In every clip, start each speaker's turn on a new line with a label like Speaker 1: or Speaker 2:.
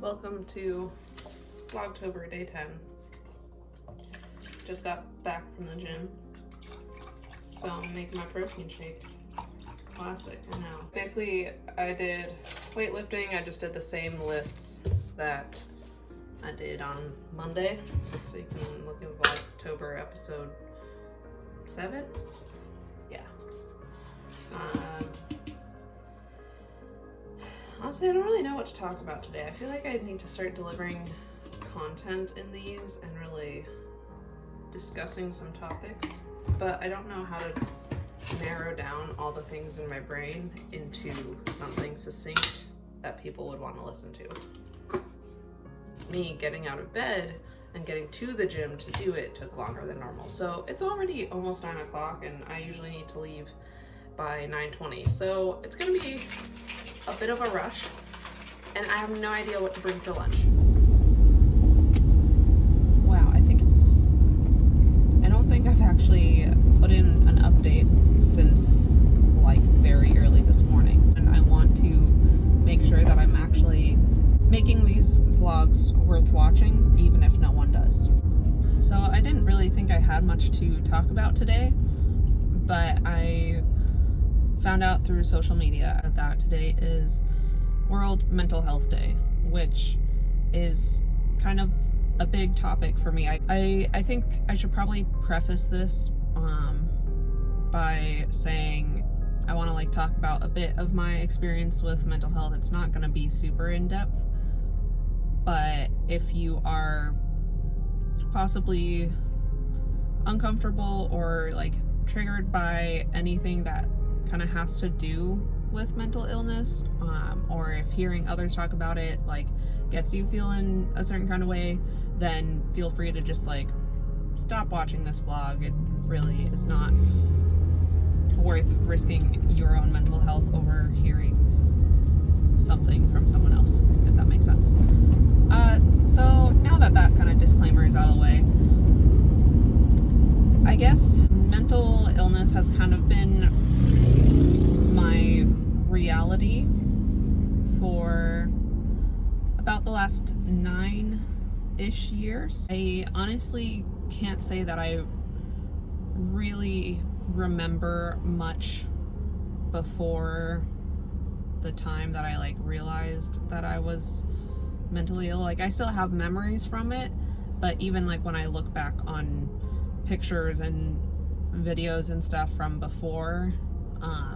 Speaker 1: Welcome to vlogtober day 10. Just got back from the gym, so I'm making my protein shake. Classic, I know. Basically, I did weightlifting. I just did the same lifts that I did on Monday. So you can look in vlogtober episode 7. Yeah. Honestly, I don't really know what to talk about today. I feel like I need to start delivering content in these and really discussing some topics, but I don't know how to narrow down all the things in my brain into something succinct that people would want to listen to. Me getting out of bed and getting to the gym to do it took longer than normal. So it's already almost 9 o'clock and I usually need to leave by 9:20. So it's gonna be a bit of a rush and I have no idea what to bring for lunch. Wow, I don't think I've actually put in an update since like very early this morning, and I want to make sure that I'm actually making these vlogs worth watching even if no one does. So I didn't really think I had much to talk about today, but I found out through social media that today is World Mental Health Day, which is kind of a big topic for me. I think I should probably preface this by saying I want to talk about a bit of my experience with mental health. It's not going to be super in-depth, but if you are possibly uncomfortable or triggered by anything that kind of has to do with mental illness, or if hearing others talk about it gets you feeling a certain kind of way, then feel free to just stop watching this vlog. It really is not worth risking your own mental health over hearing something from someone else, if that makes sense. So now that kind of disclaimer is out of the way, I guess mental illness has kind of been my reality for about the last 9-ish years. I honestly can't say that I really remember much before the time that I realized that I was mentally ill. I still have memories from it, but even when I look back on pictures and videos and stuff from before,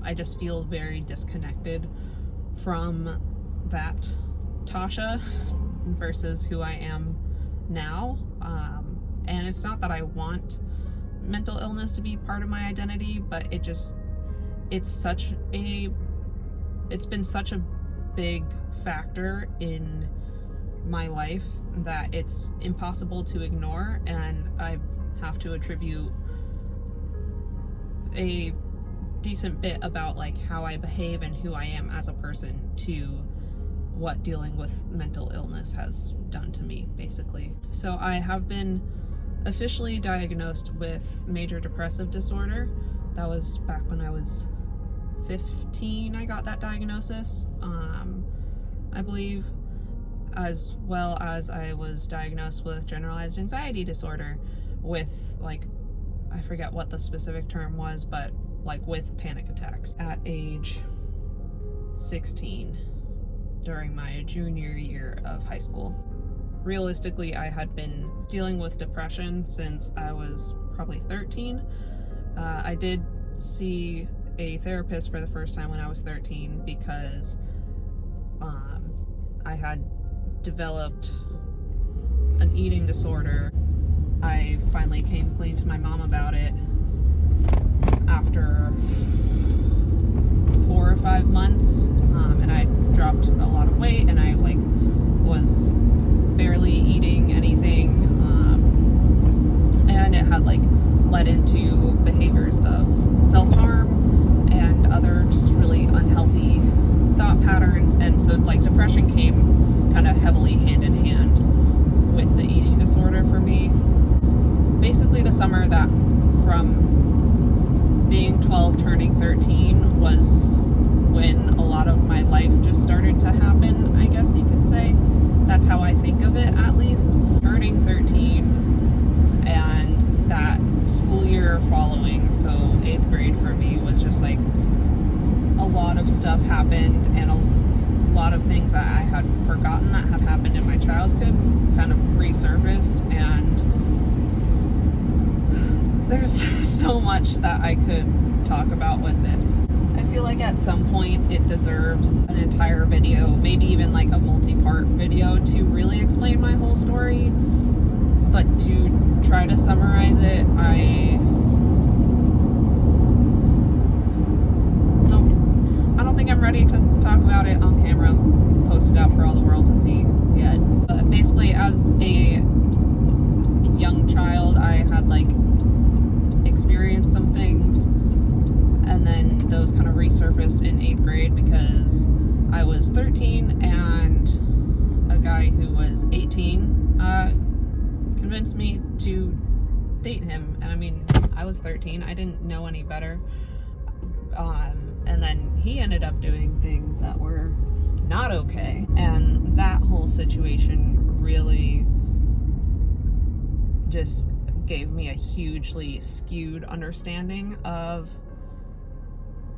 Speaker 1: I just feel very disconnected from that Tasha versus who I am now. And it's not that I want mental illness to be part of my identity, but it's been such a big factor in my life that it's impossible to ignore, and I have to attribute a decent bit about how I behave and who I am as a person to what dealing with mental illness has done to me, basically. So I have been officially diagnosed with major depressive disorder. That was back when I was 15. I got that diagnosis, I believe, as well as I was diagnosed with generalized anxiety disorder with I forget what the specific term was, but with panic attacks at age 16 during my junior year of high school. Realistically, I had been dealing with depression since I was probably 13. I did see a therapist for the first time when I was 13 because I had developed an eating disorder. I finally came clean to my mom about it after 4 or 5 months, and I dropped a lot of weight, and I was barely eating anything, and it had led into behaviors of self-harm and other just really unhealthy thought patterns. And so depression came kind of heavily hand in hand with the eating disorder for me. Basically the summer that from being 12 turning 13 was when a lot of my life just started to happen, I guess you could say. turning 13, and that school year following, so 8th grade for me, was just like a lot of stuff happened, and a lot of things that I had forgotten that had happened in my childhood kind of resurfaced, and there's so much that I could talk about with this. I feel like at some point it deserves an entire video, maybe even like a multi-part video, to really explain my whole story. But to try to summarize it, I don't think I'm ready to talk about it on camera, post it out for all the world to see yet. But basically, as a young child, I had like experienced some things, and then those kind of resurfaced in 8th grade because I was 13 and a guy who was 18 convinced me to date him. And I mean, I was 13, I didn't know any better. And then he ended up doing things that were not okay, and that whole situation really just gave me a hugely skewed understanding of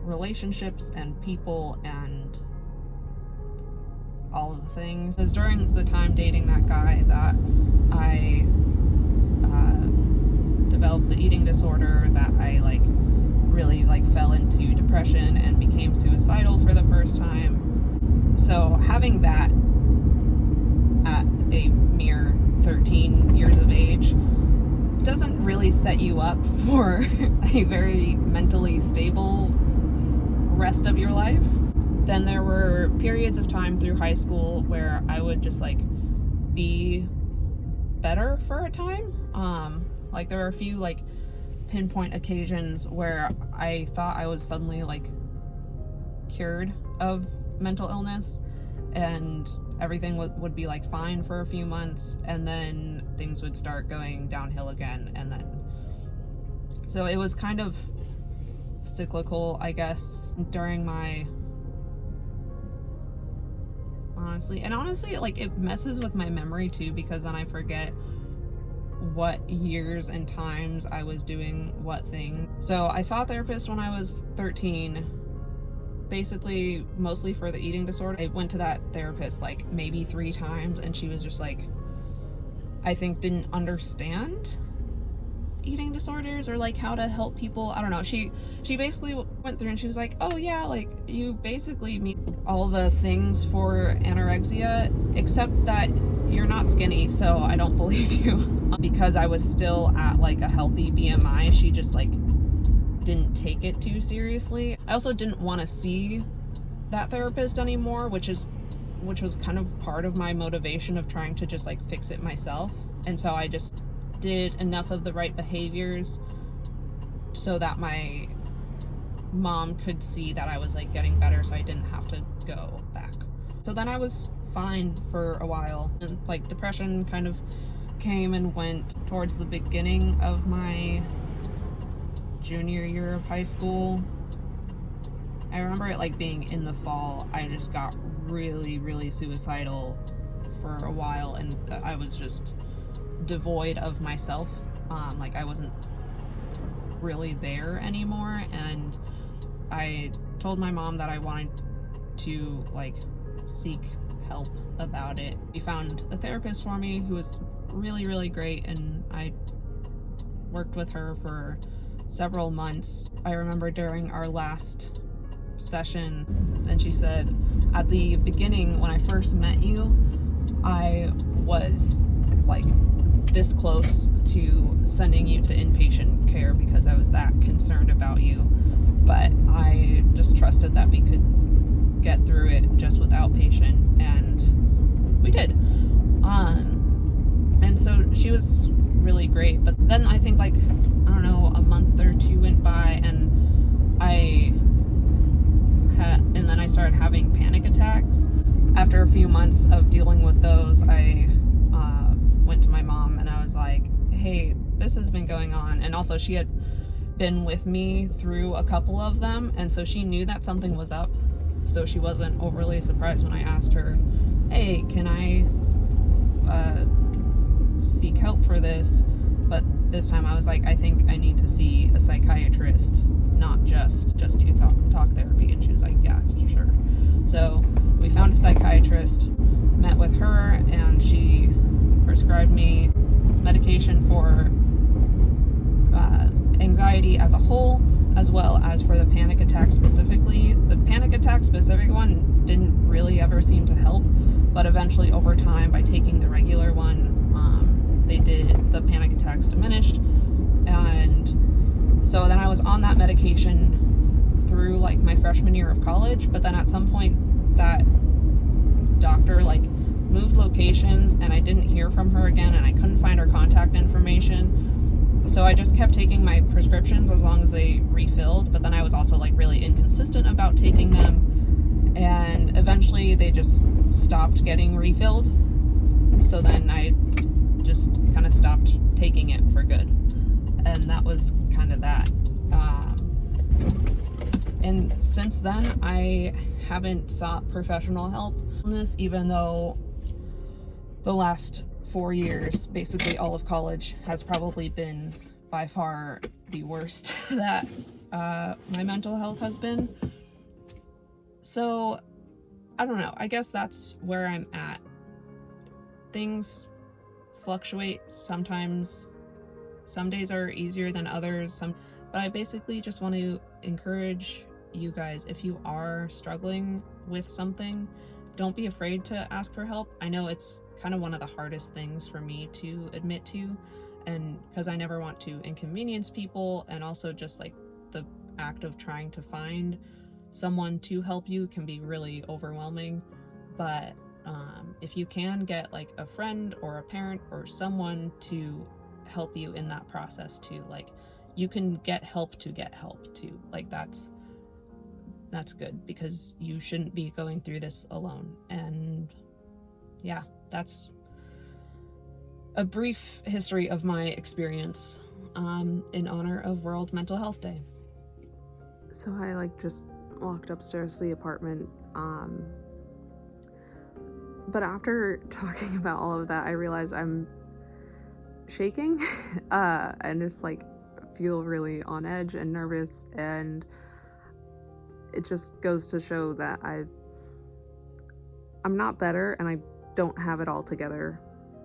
Speaker 1: relationships and people and all of the things. It was during the time dating that guy that I developed the eating disorder, that I like really like fell into depression and became suicidal for the first time. So having that at a mere 13 years of age doesn't really set you up for a very mentally stable rest of your life. Then there were periods of time through high school where I would just like be better for a time. Like there were a few like pinpoint occasions where I thought I was suddenly like cured of mental illness, and everything would be like fine for a few months, and then things would start going downhill again. And then so it was kind of cyclical, I guess, during my honestly like it messes with my memory too, because then I forget what years and times I was doing what thing. So I saw a therapist when I was 13, basically mostly for the eating disorder. I went to that therapist like maybe 3 times, and she was just like, I think didn't understand eating disorders or like how to help people. I don't know. She basically went through and she was like, oh yeah, like you basically meet all the things for anorexia except that you're not skinny, so I don't believe you. Because I was still at like a healthy BMI, she just like didn't take it too seriously. I also didn't want to see that therapist anymore, which was kind of part of my motivation of trying to just like fix it myself. And so I just did enough of the right behaviors so that my mom could see that I was like getting better, so I didn't have to go back. So then I was fine for a while, and like depression kind of came and went towards the beginning of my junior year of high school. I remember it like being in the fall. I just got really suicidal for a while, and I was just devoid of myself. Like I wasn't really there anymore, and I told my mom that I wanted to like seek help about it. We found a therapist for me who was really great, and I worked with her for several months. I remember during our last session, and she said, at the beginning when I first met you, I was like this close to sending you to inpatient care because I was that concerned about you, but I just trusted that we could get through it just with outpatient, and we did. And so she was really great. But then I think like, I don't know, a month or 2 went by, and then I started having panic attacks. After a few months of dealing with those, I went to my mom and I was like, hey, this has been going on. And also she had been with me through a couple of them, and so she knew that something was up, so she wasn't overly surprised when I asked her, hey, can I seek help for this, but this time I was like, I think I need to see a psychiatrist, not just do talk therapy. And she was like, yeah, sure. So we found a psychiatrist, met with her, and she prescribed me medication for anxiety as a whole, as well as for the panic attack specifically. The panic attack specific one didn't really ever seem to help, but eventually over time, by taking the regular one, the panic attacks diminished. And so then I was on that medication through like my freshman year of college, but then at some point that doctor like moved locations and I didn't hear from her again, and I couldn't find her contact information. So I just kept taking my prescriptions as long as they refilled, but then I was also like really inconsistent about taking them, and eventually they just stopped getting refilled. So then I just kind of stopped taking it for good, and that was kind of that. And since then I haven't sought professional help on this, even though the last 4 years, basically all of college, has probably been by far the worst that my mental health has been. So I don't know, I guess that's where I'm at. Things fluctuate. Sometimes some days are easier than others, but I basically just want to encourage you guys, if you are struggling with something, don't be afraid to ask for help. I know it's kind of one of the hardest things for me to admit to, and because I never want to inconvenience people, and also just like the act of trying to find someone to help you can be really overwhelming. But if you can get like a friend or a parent or someone to help you in that process too, like you can get help too, like that's good, because you shouldn't be going through this alone. And yeah, that's a brief history of my experience in honor of World Mental Health Day. So I like just walked upstairs to the apartment, but after talking about all of that, I realized I'm shaking and just like feel really on edge and nervous, and it just goes to show that I'm not better and I don't have it all together,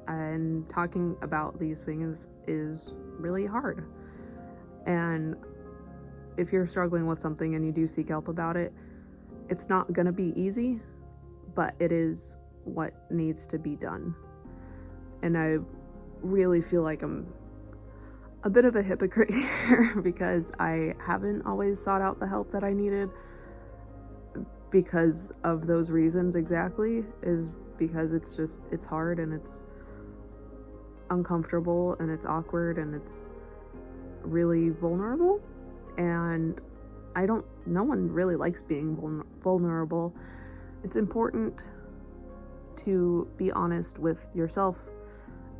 Speaker 1: and talking about these things is really hard. And if you're struggling with something and you do seek help about it, it's not gonna be easy, but it is what needs to be done. And I really feel like I'm a bit of a hypocrite here because I haven't always sought out the help that I needed because of those reasons exactly, is because it's hard and it's uncomfortable and it's awkward and it's really vulnerable, and no one really likes being vulnerable. It's important to be honest with yourself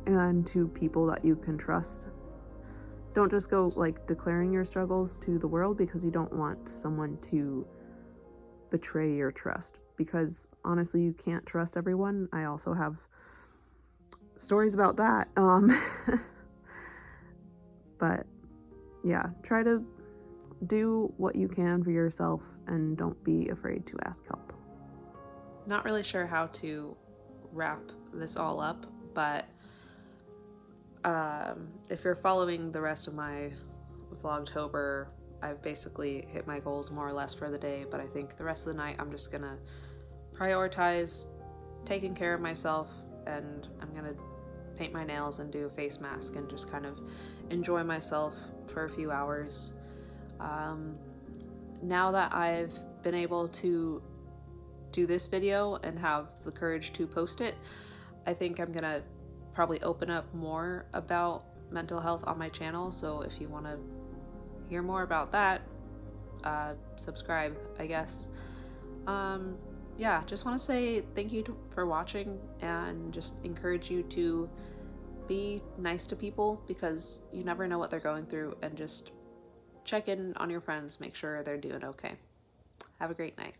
Speaker 1: and to people that you can trust. Don't just go like declaring your struggles to the world, because you don't want someone to betray your trust, because honestly you can't trust everyone. I also have stories about that. But yeah, try to do what you can for yourself and don't be afraid to ask help. Not really sure how to wrap this all up, but if you're following the rest of my vlogtober, I've basically hit my goals more or less for the day, but I think the rest of the night I'm just gonna prioritize taking care of myself, and I'm gonna paint my nails and do a face mask and just kind of enjoy myself for a few hours. Now that I've been able to do this video and have the courage to post it, I think I'm gonna probably open up more about mental health on my channel. So if you want to hear more about that, subscribe, I guess. Yeah, just want to say thank you for watching, and just encourage you to be nice to people, because you never know what they're going through, and just check in on your friends, make sure they're doing okay. Have a great night.